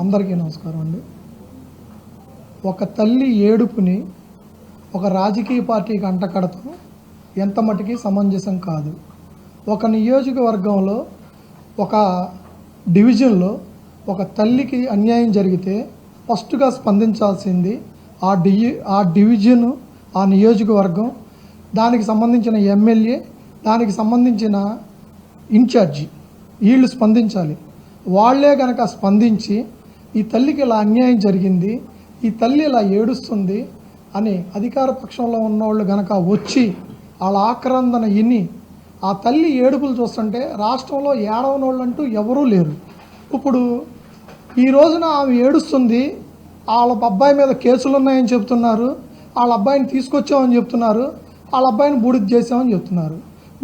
అందరికీ నమస్కారం అండి. ఒక తల్లి ఏడుపుని ఒక రాజకీయ పార్టీకి అంటకడతం ఎంత మటుకి సమంజసం కాదు. ఒక నియోజకవర్గంలో ఒక డివిజన్లో ఒక తల్లికి అన్యాయం జరిగితే ఫస్ట్గా స్పందించాల్సింది ఆ డివిజన్, ఆ నియోజకవర్గం, దానికి సంబంధించిన ఎమ్మెల్యే, దానికి సంబంధించిన ఇన్ఛార్జి, వీళ్ళు స్పందించాలి. వాళ్ళే కనుక స్పందించి ఈ తల్లికి ఇలా అన్యాయం జరిగింది, ఈ తల్లి ఇలా ఏడుస్తుంది అని అధికార పక్షంలో ఉన్నవాళ్ళు కనుక వచ్చి వాళ్ళ ఆక్రందన ఇని ఆ తల్లి ఏడుపులు చూస్తుంటే రాష్ట్రంలో ఏడవనోళ్ళు అంటూ ఎవరూ లేరు. ఇప్పుడు ఈ రోజున ఆమె ఏడుస్తుంది, వాళ్ళ అబ్బాయి మీద కేసులు ఉన్నాయని చెప్తున్నారు, వాళ్ళ అబ్బాయిని తీసుకొచ్చామని చెప్తున్నారు, వాళ్ళ అబ్బాయిని బూడిద చేసామని చెప్తున్నారు.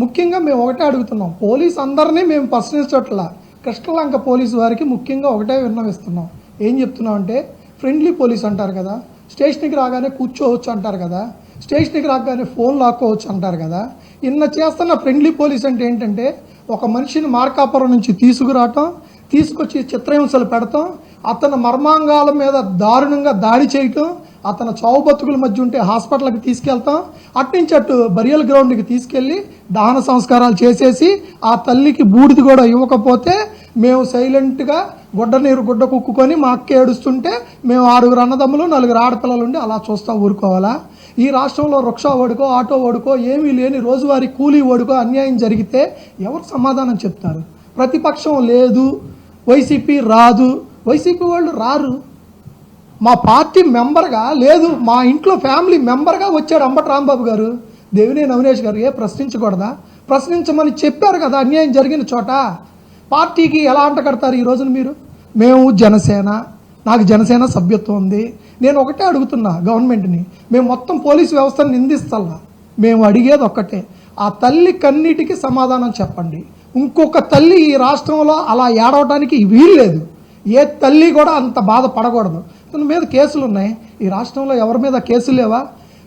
ముఖ్యంగా మేము ఒకటే అడుగుతున్నాం, పోలీస్ అందరినీ మేము ప్రశ్నించట్లా, కృష్ణలంక పోలీసు వారికి ముఖ్యంగా ఒకటే విన్నవిస్తున్నాం. ఏం చెప్తున్నాం అంటే, ఫ్రెండ్లీ పోలీస్ అంటారు కదా, స్టేషన్కి రాగానే కూర్చోవచ్చు అంటారు కదా, స్టేషన్కి రాగానే ఫోన్ లాక్కోవచ్చు అంటారు కదా. ఇన్న చేస్తున్న ఫ్రెండ్లీ పోలీస్ అంటే ఏంటంటే, ఒక మనిషిని మార్కాపురం నుంచి తీసుకురావటం, తీసుకొచ్చి చిత్రహింసలు పెడతాం, అతని మర్మాంగాల మీద దారుణంగా దాడి చేయటం, అతను చావు బతుకుల మధ్య ఉంటే హాస్పిటల్కి తీసుకెళ్తాం, అట్నుంచి అటు బరియల్ గ్రౌండ్కి తీసుకెళ్ళి దహన సంస్కారాలు చేసేసి ఆ తల్లికి బూడిది కూడా ఇవ్వకపోతే మేము సైలెంట్గా గుడ్డ కుక్కుకొని మా అక్క ఏడుస్తుంటే మేము 6 అన్నదమ్ములు 4 ఆడపిల్లలు ఉండి అలా చూస్తూ ఊరుకోవాలా? ఈ రాష్ట్రంలో రిక్షా ఓడుకో, ఆటో ఓడుకో, ఏమీ లేని రోజువారీ కూలీ ఓడుకో అన్యాయం జరిగితే ఎవరు సమాధానం చెప్తారు? ప్రతిపక్షం లేదు, వైసీపీ రాదు, వైసీపీ వాళ్ళు రారు. మా పార్టీ మెంబర్గా లేదు, మా ఇంట్లో ఫ్యామిలీ మెంబర్గా వచ్చాడు అంబటి రాంబాబు గారు, దేవినేని అవినేష్ గారు. ప్రశ్నించకూడదా? ప్రశ్నించమని చెప్పారు కదా అన్యాయం జరిగిన చోట. పార్టీకి ఎలా అంటకడతారు ఈ రోజున మీరు? మేము జనసేన, నాకు జనసేన సభ్యత్వం ఉంది. నేను ఒకటే అడుగుతున్నా గవర్నమెంట్ని, మేము మొత్తం పోలీసు వ్యవస్థను నిందిస్తల్లా, మేము అడిగేది ఒక్కటే, ఆ తల్లి కన్నీటికి సమాధానం చెప్పండి. ఇంకొక తల్లి ఈ రాష్ట్రంలో అలా ఏడవడానికి వీల్లేదు. ఏ తల్లి కూడా అంత బాధపడకూడదు. తన మీద కేసులు ఉన్నాయి. ఈ రాష్ట్రంలో ఎవరి మీద కేసులు లేవా?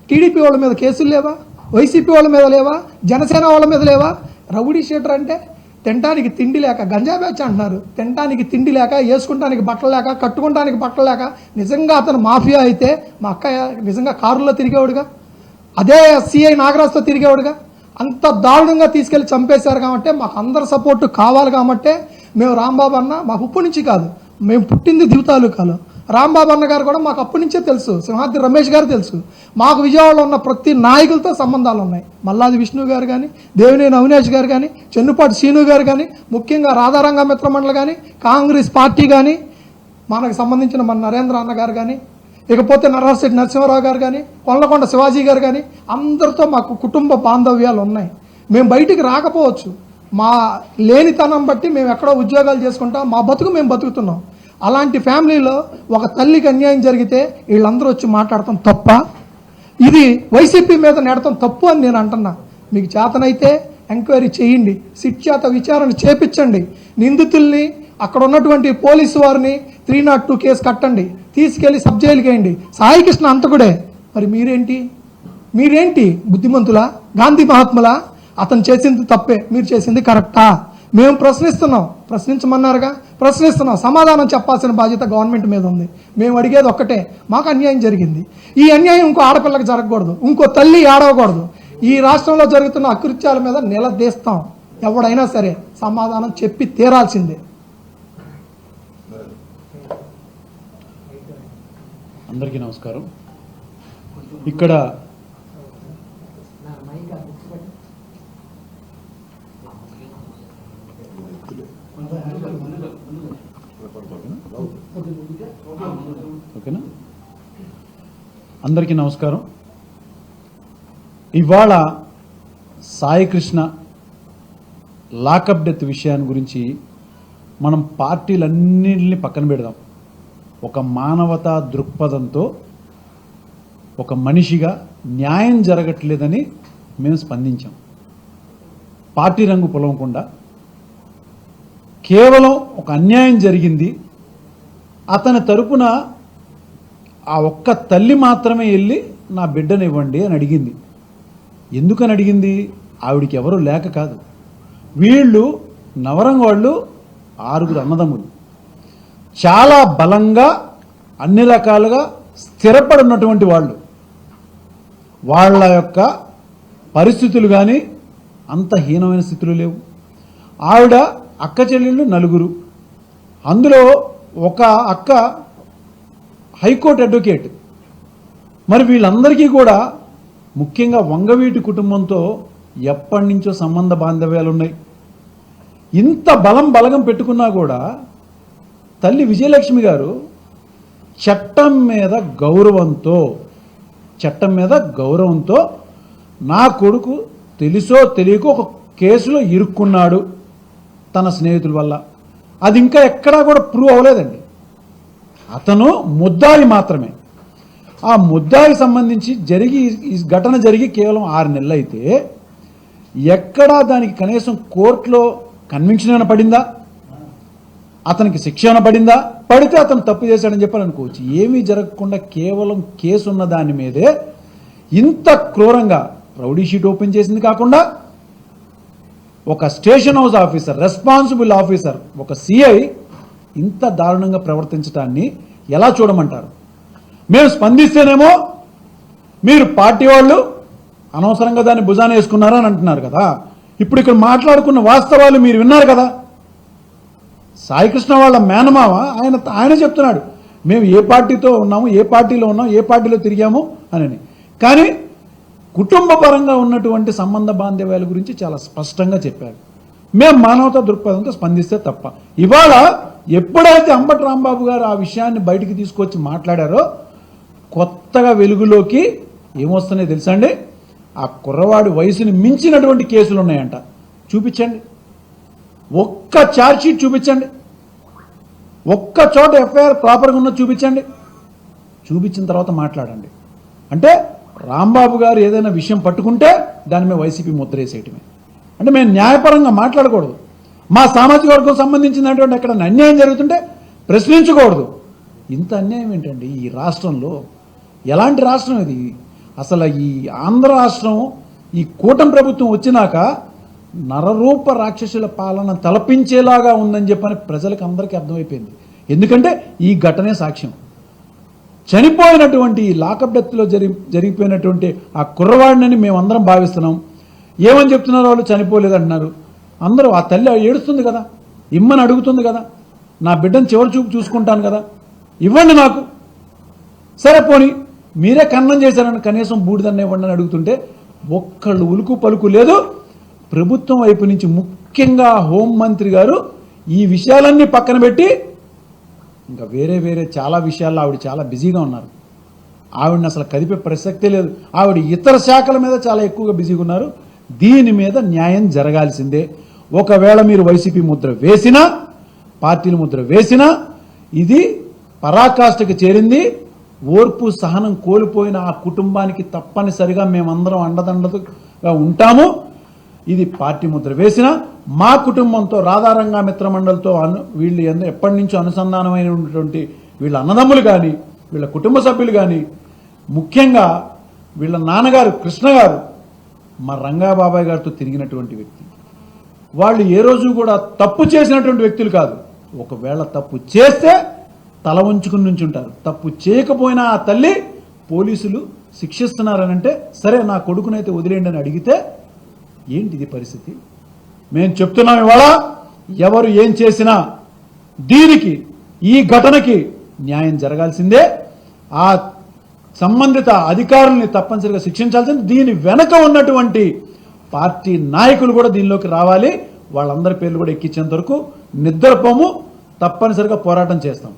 టీడీపీ వాళ్ళ మీద కేసులు లేవా? వైసీపీ వాళ్ళ మీద లేవా? జనసేన వాళ్ళ మీద లేవా? రౌడీ షీటర్ అంటే తినడానికి తిండి లేక, గంజా బ్యాచ్ అంటున్నారు, తినడానికి తిండి లేక, వేసుకుంటానికి బట్టలు లేక, కట్టుకుంటానికి బట్టలు లేక. నిజంగా అతను మాఫియా అయితే మా అక్క నిజంగా కారులో తిరిగేవాడుగా, అదే సిఐ నాగరాజుతో తిరిగేవాడుగా. అంత దారుణంగా తీసుకెళ్లి చంపేశారు కాబట్టి మాకు అందరి సపోర్టు కావాలి. కాబట్టి మేము రాంబాబు అన్న మాకు ఇప్పటి నుంచి కాదు, మేము పుట్టింది దివతాలూకాలో. రాంబాబు అన్న గారు కూడా మాకు అప్పటి నుంచే తెలుసు, సింహాద్రి రమేష్ గారు తెలుసు. మాకు విజయవాడలో ఉన్న ప్రతి నాయకులతో సంబంధాలు ఉన్నాయి. మల్లాది విష్ణు గారు కానీ, దేవినేని అవినేష్ గారు కానీ, చెన్నుపాటి శ్రీను గారు కానీ, ముఖ్యంగా రాధారంగ మిత్రమండలి కానీ, కాంగ్రెస్ పార్టీ కానీ, మనకు సంబంధించిన మన నరేంద్ర అన్న గారు కానీ, ఇకపోతే నరహర్శెట్టి నరసింహారావు గారు కానీ, కొల్లకొండ శివాజీ గారు కానీ, అందరితో మాకు కుటుంబ బాంధవ్యాలు ఉన్నాయి. మేము బయటికి రాకపోవచ్చు, మా లేనితనం బట్టి మేము ఎక్కడో ఉద్యోగాలు చేసుకుంటాం, మా బతుకు మేము బతుకుతున్నాం. అలాంటి ఫ్యామిలీలో ఒక తల్లికి అన్యాయం జరిగితే వీళ్ళందరూ వచ్చి మాట్లాడటం తప్ప? ఇది వైసీపీ మీద నెడటం తప్పు అని నేను అంటున్నా. మీకు చేతనైతే ఎంక్వైరీ చేయండి, సిట్ చేత విచారణ చేపించండి, నిందితుల్ని అక్కడ ఉన్నటువంటి పోలీసు వారిని 302 కేసు కట్టండి, తీసుకెళ్లి సబ్ జైలుకి వేయండి. సాయికృష్ణ అంతకుడే, మరి మీరేంటి బుద్ధిమంతులా, గాంధీ మహాత్ములా? అతను చేసింది తప్పే, మీరు చేసింది కరెక్టా? మేము ప్రశ్నిస్తున్నాం, ప్రశ్నించమన్నారుగా, ప్రశ్నిస్తున్నాం. సమాధానం చెప్పాల్సిన బాధ్యత గవర్నమెంట్ మీద ఉంది. మేము అడిగేది ఒక్కటే, మాకు అన్యాయం జరిగింది, ఈ అన్యాయం ఇంకో ఆడపిల్లకి జరగకూడదు, ఇంకో తల్లి ఏడవకూడదు. ఈ రాష్ట్రంలో జరుగుతున్న అకృత్యాల మీద నిలదీస్తాం. ఎవడైనా సరే సమాధానం చెప్పి తీరాల్సిందే. అందరికీ నమస్కారం. ఇక్కడ ఓకేనా? అందరికీ నమస్కారం. ఇవాళ సాయికృష్ణ లాకప్ డెత్ విషయాన్ని గురించి మనం పార్టీలన్నింటినీ పక్కన పెడదాం. ఒక మానవతా దృక్పథంతో ఒక మనిషిగా న్యాయం జరగట్లేదని మేము స్పందించాం. పార్టీ రంగు పొలవకుండా కేవలం ఒక అన్యాయం జరిగింది, అతని తరపున ఆ ఒక్క తల్లి మాత్రమే వెళ్ళి నా బిడ్డనివ్వండి అని అడిగింది. ఎందుకని అడిగింది? ఆవిడికి ఎవరు లేక కాదు. వీళ్ళు నవరంగ వాళ్ళు 6 అన్నదమ్ములు. చాలా బలంగా అన్ని రకాలుగా స్థిరపడి ఉన్నటువంటి వాళ్ళు. వాళ్ళ యొక్క పరిస్థితులు కానీ అంత హీనమైన స్థితులు లేవు. ఆవిడ అక్క చెల్లెళ్ళు 4, అందులో ఒక అక్క హైకోర్టు అడ్వకేట్. మరి వీళ్ళందరికీ కూడా ముఖ్యంగా వంగవీటి కుటుంబంతో ఎప్పటి నుంచో సంబంధ బాంధవ్యాలు ఉన్నాయి. ఇంత బలగం పెట్టుకున్నా కూడా తల్లి విజయలక్ష్మి గారు చట్టం మీద గౌరవంతో నా కొడుకు తెలుసో తెలియకో ఒక కేసులో ఇరుక్కున్నాడు తన స్నేహితుల వల్ల, అది ఇంకా ఎక్కడా కూడా ప్రూవ్ అవ్వలేదండి. అతను ముద్దాయి మాత్రమే. ఆ ముద్దాయికి సంబంధించి ఈ ఘటన జరిగి కేవలం 6 నెలలు అయితే ఎక్కడా దానికి కనీసం కోర్టులో కన్విక్షన్ ఏమైనా పడిందా, అతనికి శిక్ష ఏమైనా పడిందా? పడితే అతను తప్పు చేశాడని చెప్పాలి అనుకోవచ్చు. ఏమీ జరగకుండా కేవలం కేసు ఉన్న దాని మీదే ఇంత క్రూరంగా రౌడీ షీట్ ఓపెన్ చేసింది కాకుండా ఒక station house officer, responsible officer, ఒక సిఐ ఇంత దారుణంగా ప్రవర్తించడాన్ని ఎలా చూడమంటారు? మేము స్పందిస్తేనేమో మీరు పార్టీ వాళ్ళు అనవసరంగా దాన్ని భుజాన వేసుకున్నారని అంటున్నారు కదా. ఇప్పుడు ఇక్కడ మాట్లాడుకున్న వాస్తవాలు మీరు విన్నారు కదా. సాయికృష్ణ వాళ్ళ మేనమావ ఆయన చెప్తున్నాడు, మేము ఏ పార్టీతో ఉన్నాము, ఏ పార్టీలో ఉన్నాము, ఏ పార్టీలో తిరిగాము అని. కానీ కుటుంబ పరంగా ఉన్నటువంటి సంబంధ బాంధవ్యాల గురించి చాలా స్పష్టంగా చెప్పారు. మేము మానవతా దృక్పథంతో స్పందిస్తే తప్ప. ఇవాళ ఎప్పుడైతే అంబటి రాంబాబు గారు ఆ విషయాన్ని బయటికి తీసుకొచ్చి మాట్లాడారో కొత్తగా వెలుగులోకి ఏమొస్తున్నాయో తెలుసా అండి? ఆ కుర్రవాడి వయసుని మించినటువంటి కేసులు ఉన్నాయంట. చూపించండి, ఒక్క ఛార్జ్షీట్ చూపించండి, ఒక్క చోట ఎఫ్ఐఆర్ ప్రాపర్గా ఉన్నది చూపించండి. చూపించిన తర్వాత మాట్లాడండి. అంటే రాంబాబు గారు ఏదైనా విషయం పట్టుకుంటే దాని మీద వైసీపీ ముద్రేసేయటమే. అంటే మేము న్యాయపరంగా మాట్లాడకూడదు. మా సామాజిక వర్గం సంబంధించినటువంటి ఎక్కడ అన్యాయం జరుగుతుంటే ప్రశ్నించకూడదు. ఇంత అన్యాయం ఏంటండి ఈ రాష్ట్రంలో? ఎలాంటి రాష్ట్రం ఇది? అసలు ఈ ఆంధ్ర రాష్ట్రం ఈ కూటమి ప్రభుత్వం వచ్చినాక నరరూప రాక్షసుల పాలన తలపించేలాగా ఉందని చెప్పని ప్రజలకు అందరికీ అర్థమైపోయింది. ఎందుకంటే ఈ ఘటనే సాక్ష్యం. చనిపోయినటువంటి లాకప్ డెత్లో జరిగిపోయినటువంటి ఆ కుర్రవాడిని మేమందరం భావిస్తున్నాం. ఏమని చెప్తున్నారు వాళ్ళు? చనిపోలేదంటున్నారు. అందరూ ఆ తల్లి ఏడుస్తుంది కదా, ఇమ్మని అడుగుతుంది కదా, నా బిడ్డను చివరి చూపు చూసుకుంటాను కదా, ఇవ్వండి నాకు. సరే పోనీ మీరే కన్నం చేశారని కనీసం బూడిదన్న ఇవ్వండి అని అడుగుతుంటే ఒక్కళ్ళు ఉలుకు పలుకు లేదు. ప్రభుత్వం వైపు నుంచి ముఖ్యంగా హోంమంత్రి గారు ఈ విషయాలన్నీ పక్కన పెట్టి ఇంకా వేరే చాలా విషయాల్లో ఆవిడ చాలా బిజీగా ఉన్నారు. ఆవిడని అసలు కదిపే ప్రసక్తే లేదు. ఆవిడ ఇతర శాఖల మీద చాలా ఎక్కువగా బిజీగా ఉన్నారు. దీని మీద న్యాయం జరగాల్సిందే. ఒకవేళ మీరు వైసీపీ ముద్ర వేసినా, పార్టీల ముద్ర వేసినా ఇది పరాకాష్ఠకు చేరింది. ఓర్పు సహనం కోల్పోయిన ఆ కుటుంబానికి తప్పనిసరిగా మేమందరం అండదండగా ఉంటాము. ఇది పార్టీ ముద్ర వేసిన మా కుటుంబంతో రాధారంగా మిత్రమండలితో వీళ్ళు ఎప్పటి నుంచో అనుసంధానమైనటువంటి వీళ్ళ అన్నదమ్ములు కానీ, వీళ్ళ కుటుంబ సభ్యులు కానీ, ముఖ్యంగా వీళ్ళ నాన్నగారు కృష్ణ గారు మా రంగాబాబాయ్ గారితో తిరిగినటువంటి వ్యక్తి. వాళ్ళు ఏ రోజు కూడా తప్పు చేసినటువంటి వ్యక్తులు కాదు. ఒకవేళ తప్పు చేస్తే తల ఉంచుకుని నుంచుంటారు. తప్పు చేయకపోయినా ఆ తల్లి పోలీసులు శిక్షిస్తున్నారనంటే సరే నా కొడుకునైతే వదిలేండి అని అడిగితే ఏంటిది పరిస్థితి? మేము చెప్తున్నాం ఇవాళ ఎవరు ఏం చేసినా దీనికి, ఈ ఘటనకి న్యాయం జరగాల్సిందే. ఆ సంబంధిత అధికారుల్ని తప్పనిసరిగా శిక్షించాల్సింది. దీని వెనక ఉన్నటువంటి పార్టీ నాయకులు కూడా దీనిలోకి రావాలి. వాళ్ళందరి పేర్లు కూడా ఎక్కించేంత వరకు నిద్రపోము. తప్పనిసరిగా పోరాటం చేస్తాం.